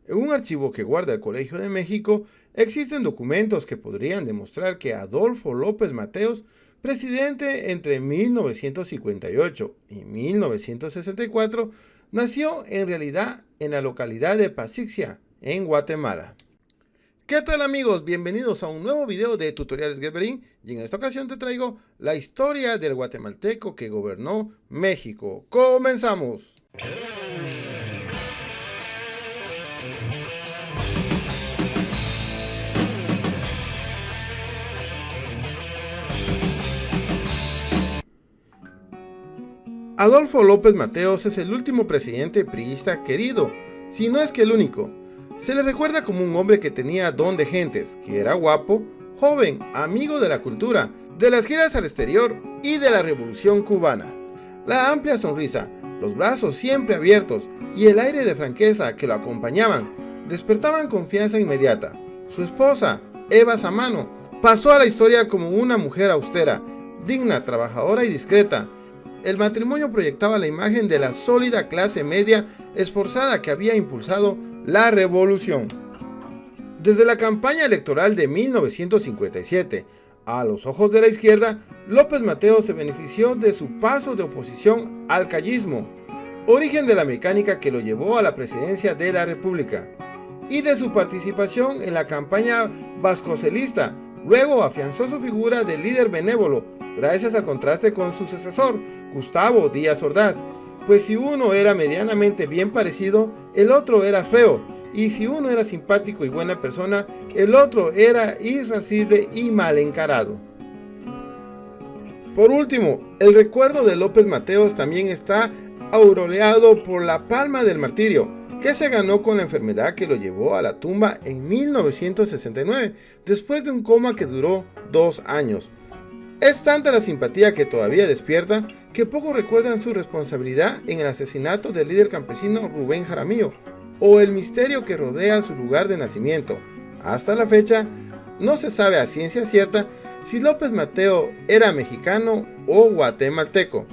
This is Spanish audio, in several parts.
En un archivo que guarda el Colegio de México, existen documentos que podrían demostrar que Adolfo López Mateos, presidente entre 1958 y 1964, nació en realidad en la localidad de Pasixia, en Guatemala. ¿Qué tal amigos? Bienvenidos a un nuevo video de Tutoriales Geberín y en esta ocasión te traigo la historia del guatemalteco que gobernó México. ¡Comenzamos! Adolfo López Mateos es el último presidente priista querido, si no es que el único. Se le recuerda como un hombre que tenía don de gentes, que era guapo, joven, amigo de la cultura, de las giras al exterior y de la Revolución Cubana. La amplia sonrisa, los brazos siempre abiertos y el aire de franqueza que lo acompañaban despertaban confianza inmediata. Su esposa, Eva Samano, pasó a la historia como una mujer austera, digna, trabajadora y discreta. El matrimonio proyectaba la imagen de la sólida clase media esforzada que había impulsado la revolución. Desde la campaña electoral de 1957, a los ojos de la izquierda, López Mateos se benefició de su paso de oposición al callismo, origen de la mecánica que lo llevó a la presidencia de la República, y de su participación en la campaña vascocelista. Luego afianzó su figura de líder benévolo, gracias al contraste con su sucesor, Gustavo Díaz Ordaz, pues si uno era medianamente bien parecido, el otro era feo, y si uno era simpático y buena persona, el otro era irascible y mal encarado. Por último, el recuerdo de López Mateos también está aureolado por la palma del martirio, que se ganó con la enfermedad que lo llevó a la tumba en 1969, después de un coma que duró 2 años. Es tanta la simpatía que todavía despierta que pocos recuerdan su responsabilidad en el asesinato del líder campesino Rubén Jaramillo, o el misterio que rodea su lugar de nacimiento. Hasta la fecha, no se sabe a ciencia cierta si López Mateos era mexicano o guatemalteco.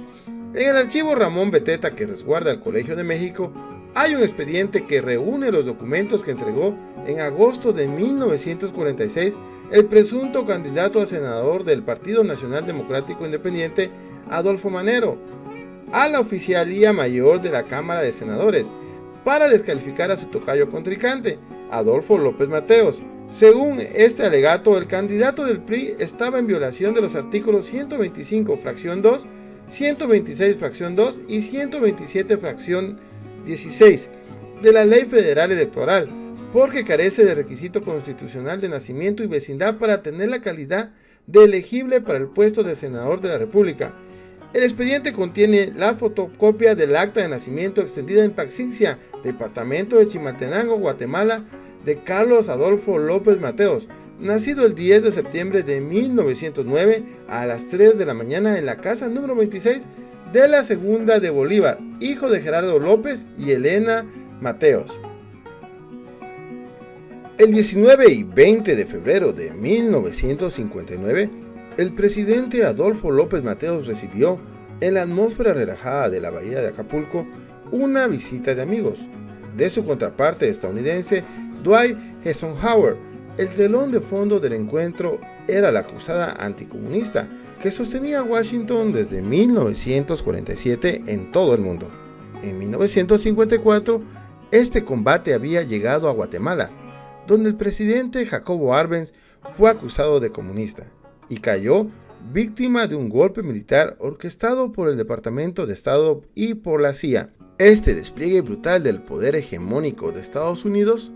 En el archivo Ramón Beteta que resguarda el Colegio de México, hay un expediente que reúne los documentos que entregó en agosto de 1946 el presunto candidato a senador del Partido Nacional Democrático Independiente, Adolfo Manero, a la Oficialía Mayor de la Cámara de Senadores, para descalificar a su tocayo contrincante, Adolfo López Mateos. Según este alegato, el candidato del PRI estaba en violación de los artículos 125 fracción 2, 126 fracción 2 y 127 fracción 16 de la Ley Federal Electoral, porque carece de requisito constitucional de nacimiento y vecindad para tener la calidad de elegible para el puesto de senador de la República. El expediente contiene la fotocopia del acta de nacimiento extendida en Pasixia, departamento de Chimaltenango, Guatemala, de Carlos Adolfo López Mateos, nacido el 10 de septiembre de 1909 a las 3 de la mañana en la casa número 26 de la Segunda de Bolívar, hijo de Gerardo López y Elena Mateos. El 19 y 20 de febrero de 1959, el presidente Adolfo López Mateos recibió, en la atmósfera relajada de la bahía de Acapulco, una visita de amigos. De su contraparte estadounidense, Dwight Eisenhower, el telón de fondo del encuentro era la cruzada anticomunista que sostenía Washington desde 1947 en todo el mundo. En 1954, este combate había llegado a Guatemala, donde el presidente Jacobo Arbenz fue acusado de comunista y cayó víctima de un golpe militar orquestado por el Departamento de Estado y por la CIA. Este despliegue brutal del poder hegemónico de Estados Unidos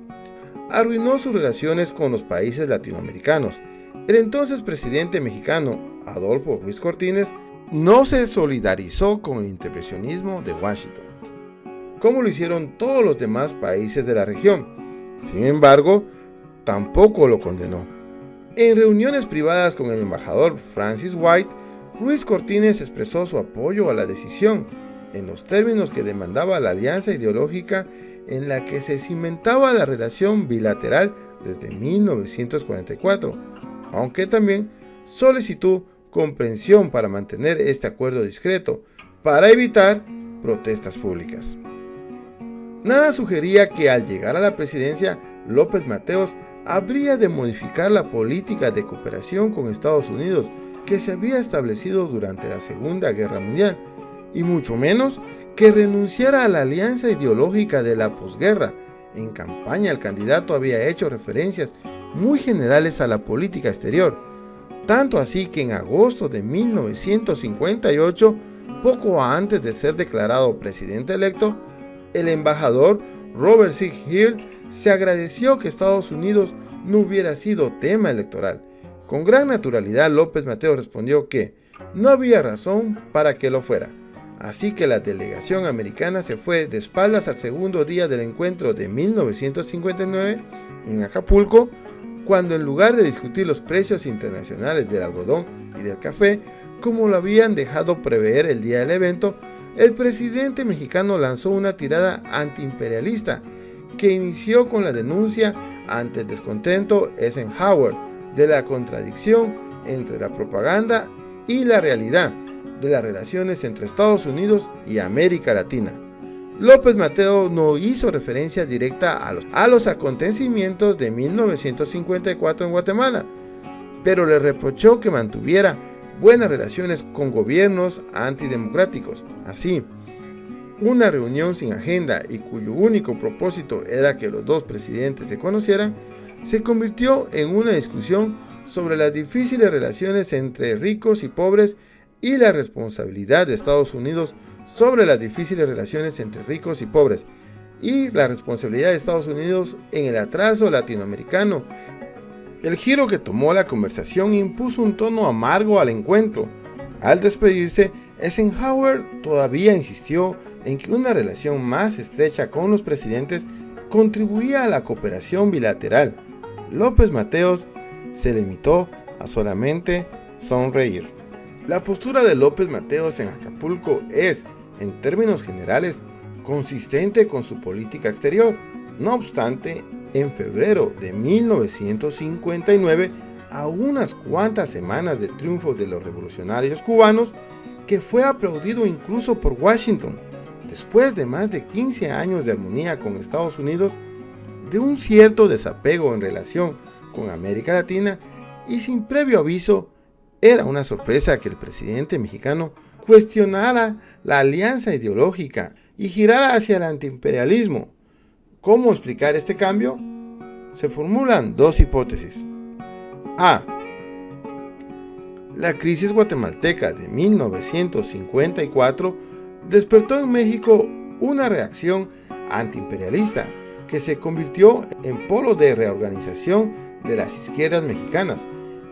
arruinó sus relaciones con los países latinoamericanos. El entonces presidente mexicano, Adolfo Ruiz Cortines, no se solidarizó con el intervencionismo de Washington, como lo hicieron todos los demás países de la región. Sin embargo, tampoco lo condenó. En reuniones privadas con el embajador Francis White, Ruiz Cortines expresó su apoyo a la decisión, en los términos que demandaba la alianza ideológica en la que se cimentaba la relación bilateral desde 1944, aunque también solicitó comprensión para mantener este acuerdo discreto, para evitar protestas públicas. Nada sugería que al llegar a la presidencia, López Mateos habría de modificar la política de cooperación con Estados Unidos que se había establecido durante la Segunda Guerra Mundial, y mucho menos que renunciara a la alianza ideológica de la posguerra. En campaña, el candidato había hecho referencias muy generales a la política exterior, tanto así que en agosto de 1958, poco antes de ser declarado presidente electo, el embajador Robert C. Hill se agradeció que Estados Unidos no hubiera sido tema electoral. Con gran naturalidad, López Mateos respondió que no había razón para que lo fuera. Así que la delegación americana se fue de espaldas al segundo día del encuentro de 1959 en Acapulco, cuando en lugar de discutir los precios internacionales del algodón y del café, como lo habían dejado prever el día del evento, el presidente mexicano lanzó una tirada antiimperialista que inició con la denuncia ante el descontento Eisenhower de la contradicción entre la propaganda y la realidad de las relaciones entre Estados Unidos y América Latina. López Mateos no hizo referencia directa a los acontecimientos de 1954 en Guatemala, pero le reprochó que mantuviera buenas relaciones con gobiernos antidemocráticos. Así, una reunión sin agenda y cuyo único propósito era que los dos presidentes se conocieran, se convirtió en una discusión sobre las difíciles relaciones entre ricos y pobres y la responsabilidad de Estados Unidos sobre las difíciles relaciones entre ricos y pobres, y la responsabilidad de Estados Unidos en el atraso latinoamericano. El giro que tomó la conversación impuso un tono amargo al encuentro. Al despedirse, Eisenhower todavía insistió en que una relación más estrecha con los presidentes contribuía a la cooperación bilateral. López Mateos se limitó a solamente sonreír. La postura de López Mateos en Acapulco es, en términos generales, consistente con su política exterior. No obstante, en febrero de 1959, a unas cuantas semanas del triunfo de los revolucionarios cubanos, que fue aplaudido incluso por Washington, después de más de 15 años de armonía con Estados Unidos, de un cierto desapego en relación con América Latina y sin previo aviso, era una sorpresa que el presidente mexicano cuestionara la alianza ideológica y girara hacia el antiimperialismo. ¿Cómo explicar este cambio? Se formulan dos hipótesis. A. La crisis guatemalteca de 1954 despertó en México una reacción antiimperialista que se convirtió en polo de reorganización de las izquierdas mexicanas.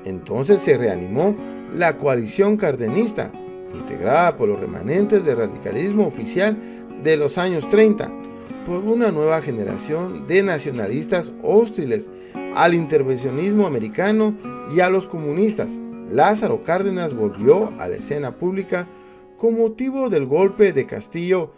Entonces se reanimó la coalición cardenista, integrada por los remanentes del radicalismo oficial de los años 30, por una nueva generación de nacionalistas hostiles al intervencionismo americano y a los comunistas. Lázaro Cárdenas volvió a la escena pública con motivo del golpe de Castillo,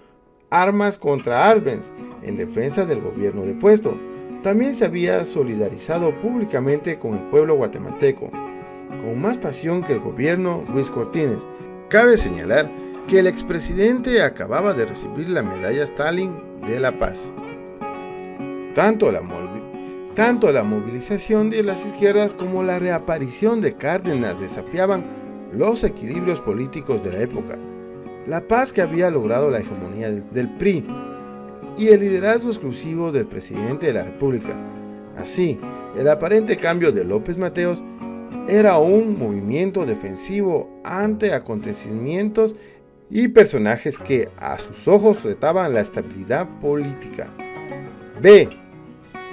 armas contra Arbenz, en defensa del gobierno depuesto. También se había solidarizado públicamente con el pueblo guatemalteco, con más pasión que el gobierno Ruiz Cortines. Cabe señalar que el expresidente acababa de recibir la medalla Stalin de la Paz. Tanto la movilización de las izquierdas como la reaparición de Cárdenas desafiaban los equilibrios políticos de la época. La paz que había logrado la hegemonía del PRI y el liderazgo exclusivo del presidente de la República. Así, el aparente cambio de López Mateos era un movimiento defensivo ante acontecimientos y personajes que a sus ojos retaban la estabilidad política. B.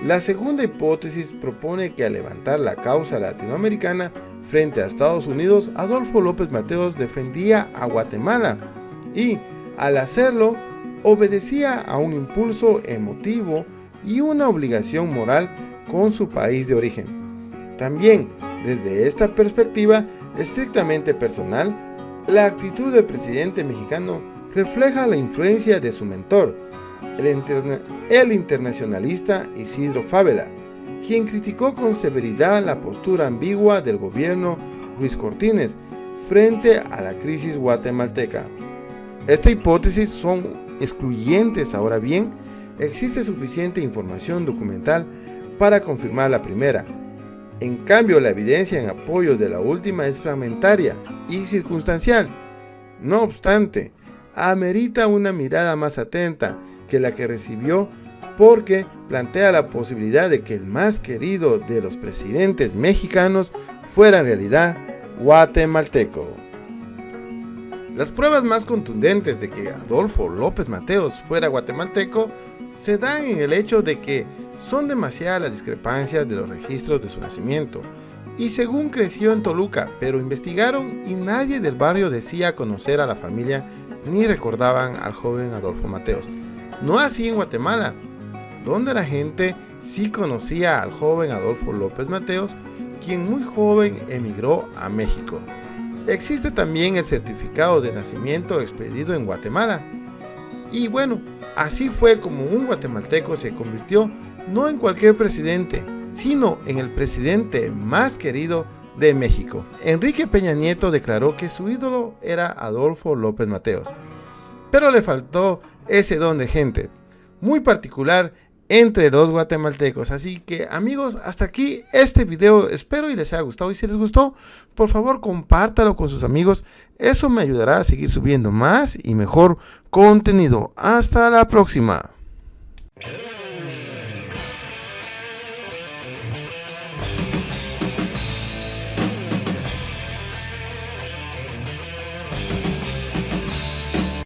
La segunda hipótesis propone que al levantar la causa latinoamericana frente a Estados Unidos, Adolfo López Mateos defendía a Guatemala y, al hacerlo, obedecía a un impulso emotivo y una obligación moral con su país de origen. También, desde esta perspectiva estrictamente personal, la actitud del presidente mexicano refleja la influencia de su mentor, el internacionalista Isidro Fávela, quien criticó con severidad la postura ambigua del gobierno Ruiz Cortines frente a la crisis guatemalteca. Esta hipótesis son excluyentes, ahora bien, existe suficiente información documental para confirmar la primera. En cambio, la evidencia en apoyo de la última es fragmentaria y circunstancial. No obstante, amerita una mirada más atenta que la que recibió, porque plantea la posibilidad de que el más querido de los presidentes mexicanos fuera en realidad guatemalteco. Las pruebas más contundentes de que Adolfo López Mateos fuera guatemalteco se dan en el hecho de que son demasiadas las discrepancias de los registros de su nacimiento, y según creció en Toluca, pero investigaron y nadie del barrio decía conocer a la familia ni recordaban al joven Adolfo Mateos. No así en Guatemala, donde la gente sí conocía al joven Adolfo López Mateos, quien muy joven emigró a México. Existe también el certificado de nacimiento expedido en Guatemala. Y bueno, así fue como un guatemalteco se convirtió no en cualquier presidente, sino en el presidente más querido de México. Enrique Peña Nieto declaró que su ídolo era Adolfo López Mateos, pero le faltó ese don de gente muy particular entre los guatemaltecos. Así que amigos, hasta aquí este video, espero y les haya gustado, y si les gustó, por favor compártalo con sus amigos, eso me ayudará a seguir subiendo más y mejor contenido. Hasta la próxima.